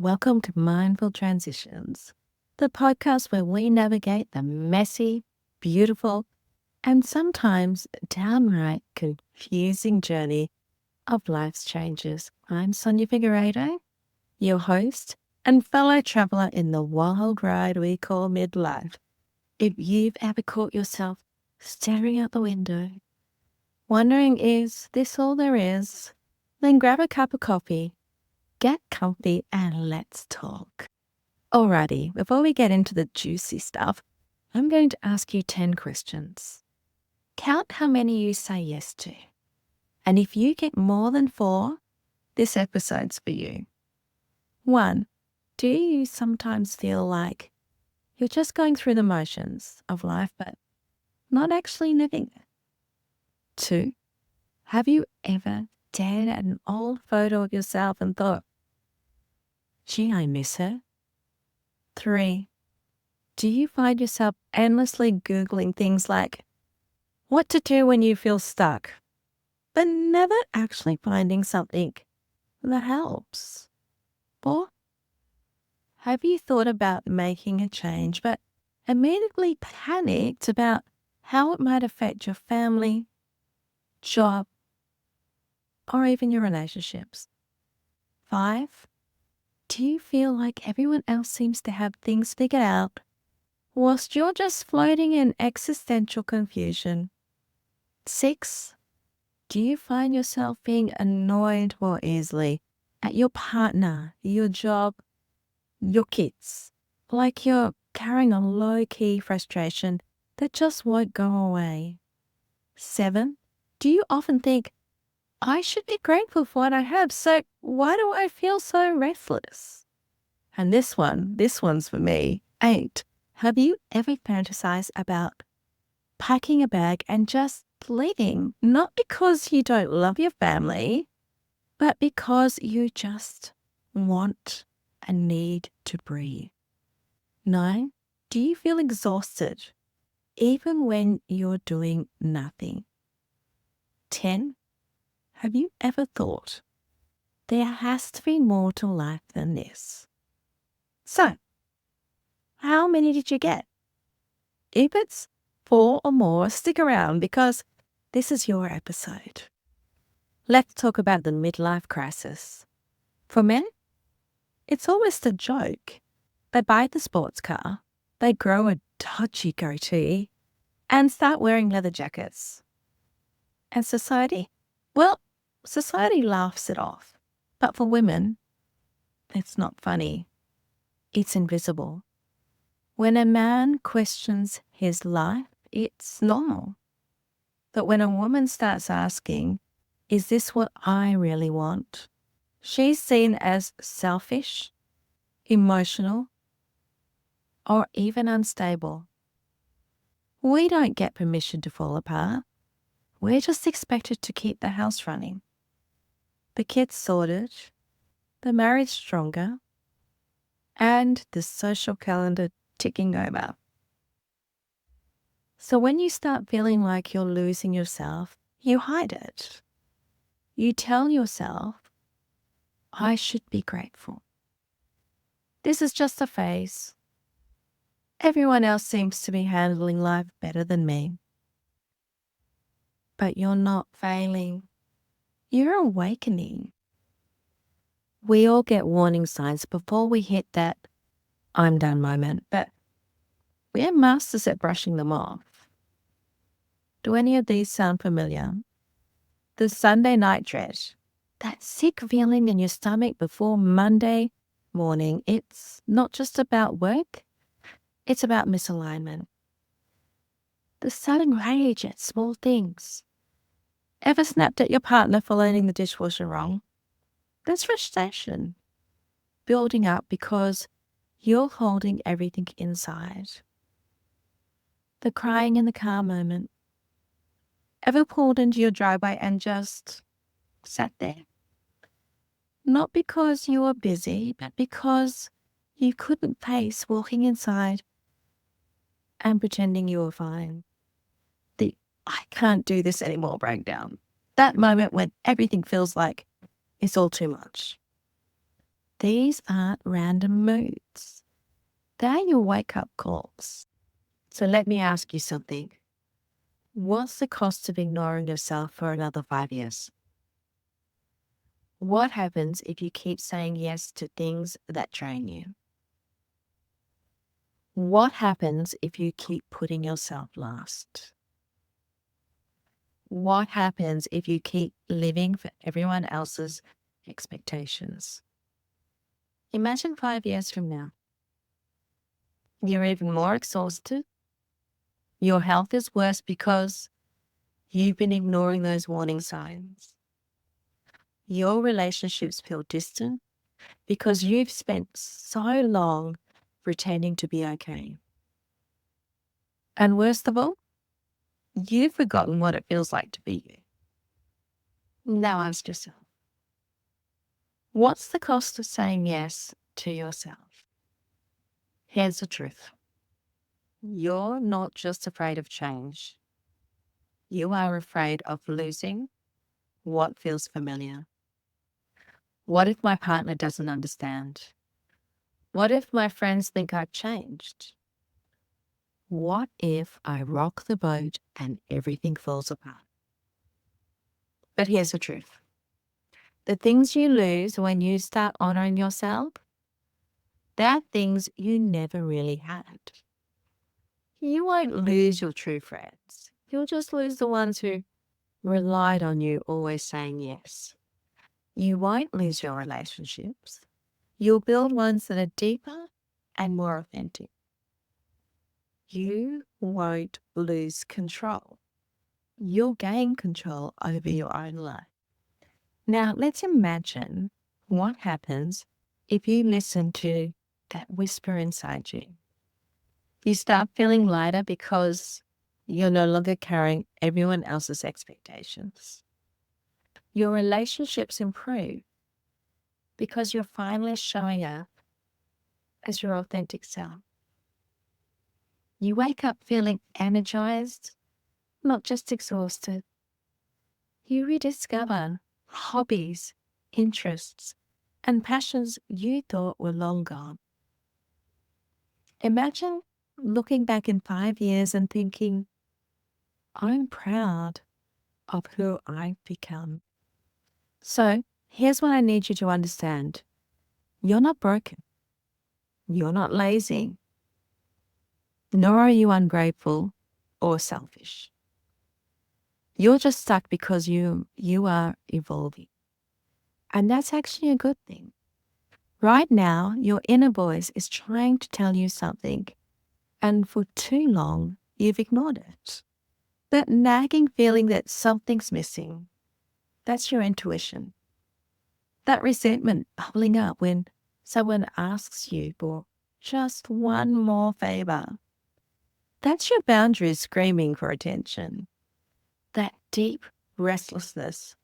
Welcome to Mindful Transitions, the podcast where we navigate the messy, beautiful, and sometimes downright confusing journey of life's changes. I'm Sonia Figueiredo, your host and fellow traveler in the wild ride we call midlife. If you've ever caught yourself staring out the window, wondering, is this all there is? Then grab a cup of coffee, get comfy, and let's talk. Alrighty, before we get into the juicy stuff, I'm going to ask you 10 questions. Count how many you say yes to. And if you get more than 4, this episode's for you. 1. Do you sometimes feel like you're just going through the motions of life, but not actually living it? 2. Have you ever stared at an old photo of yourself and thought, gee, I miss her? 3. Do you find yourself endlessly Googling things like what to do when you feel stuck, but never actually finding something that helps? 4. Have you thought about making a change, but immediately panicked about how it might affect your family, job, or even your relationships? 5. Do you feel like everyone else seems to have things figured out whilst you're just floating in existential confusion? 6. Do you find yourself being annoyed more easily at your partner, your job, your kids? Like you're carrying a low-key frustration that just won't go away? 7. Do you often think, I should be grateful for what I have, so why do I feel so restless? And this one's for me. 8. Have you ever fantasized about packing a bag and just leaving? Not because you don't love your family, but because you just want and need to breathe. 9. Do you feel exhausted even when you're doing nothing? 10. Have you ever thought there has to be more to life than this? So, how many did you get? If it's 4 or more, stick around because this is your episode. Let's talk about the midlife crisis. For men, it's almost a joke. They buy the sports car, they grow a dodgy goatee, and start wearing leather jackets. And society? Well, society laughs it off. But for women, it's not funny. It's invisible. When a man questions his life, it's normal. But when a woman starts asking, is this what I really want? She's seen as selfish, emotional, or even unstable. We don't get permission to fall apart. We're just expected to keep the house running, the kids sorted, the marriage stronger, and the social calendar ticking over. So when you start feeling like you're losing yourself, you hide it. You tell yourself, I should be grateful. This is just a phase. Everyone else seems to be handling life better than me. But you're not failing. You're awakening. We all get warning signs before we hit that I'm done moment, but we're masters at brushing them off. Do any of these sound familiar? The Sunday night dread, that sick feeling in your stomach before Monday morning, it's not just about work, it's about misalignment. The sudden rage at small things. Ever snapped at your partner for loading the dishwasher wrong? That's frustration building up because you're holding everything inside. The crying in the car moment. Ever pulled into your driveway and just sat there? Not because you were busy, but because you couldn't face walking inside and pretending you were fine. The I can't do this anymore breakdown. That moment when everything feels like it's all too much. These aren't random moods. They're your wake-up calls. So let me ask you something. What's the cost of ignoring yourself for another 5 years? What happens if you keep saying yes to things that drain you? What happens if you keep putting yourself last? What happens if you keep living for everyone else's expectations? Imagine 5 years from now. You're even more exhausted. Your health is worse because you've been ignoring those warning signs. Your relationships feel distant because you've spent so long pretending to be okay. And worst of all, you've forgotten what it feels like to be you. Now ask yourself, what's the cost of saying yes to yourself? Here's the truth. You're not just afraid of change. You are afraid of losing what feels familiar. What if my partner doesn't understand? What if my friends think I've changed? What if I rock the boat and everything falls apart? But here's the truth. The things you lose when you start honoring yourself, they're things you never really had. You won't lose your true friends. You'll just lose the ones who relied on you always saying yes. You won't lose your relationships. You'll build ones that are deeper and more authentic. You won't lose control. You'll gain control over your own life. Now, let's imagine what happens if you listen to that whisper inside you. You start feeling lighter because you're no longer carrying everyone else's expectations. Your relationships improve because you're finally showing up as your authentic self. You wake up feeling energized, not just exhausted. You rediscover hobbies, interests, and passions you thought were long gone. Imagine looking back in 5 years and thinking, I'm proud of who I've become. So here's what I need you to understand. You're not broken. You're not lazy. Nor are you ungrateful or selfish. You're just stuck because you are evolving. And that's actually a good thing. Right now, your inner voice is trying to tell you something, and for too long, you've ignored it. That nagging feeling that something's missing, that's your intuition. That resentment bubbling up when someone asks you for just one more favor, that's your boundaries screaming for attention. That deep restlessness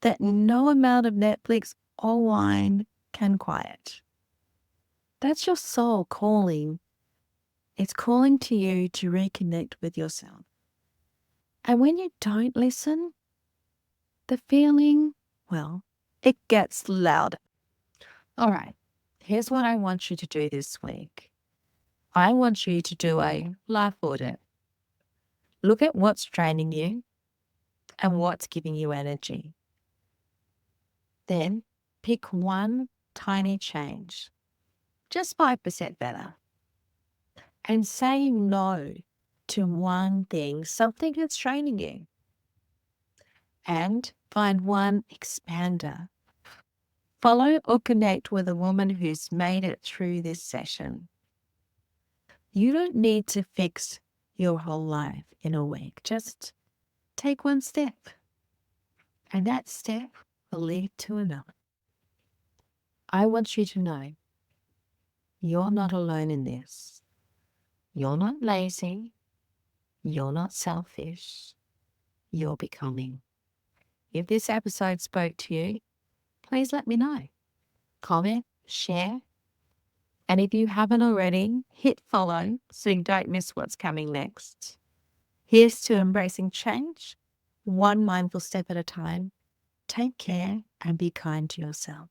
that no amount of Netflix or wine can quiet. That's your soul calling. It's calling to you to reconnect with yourself. And when you don't listen, the feeling, well, it gets louder. All right, here's what I want you to do this week. I want you to do a life audit. Look at what's draining you and what's giving you energy. Then pick one tiny change, just 5% better, and say no to one thing, something that's draining you. And find one expander. Follow or connect with a woman who's made it through this session. You don't need to fix your whole life in a week. Just take one step. And that step will lead to another. I want you to know you're not alone in this. You're not lazy. You're not selfish. You're becoming. If this episode spoke to you, please let me know. Comment, share, and if you haven't already, hit follow so you don't miss what's coming next. Here's to embracing change, one mindful step at a time. Take care and be kind to yourself.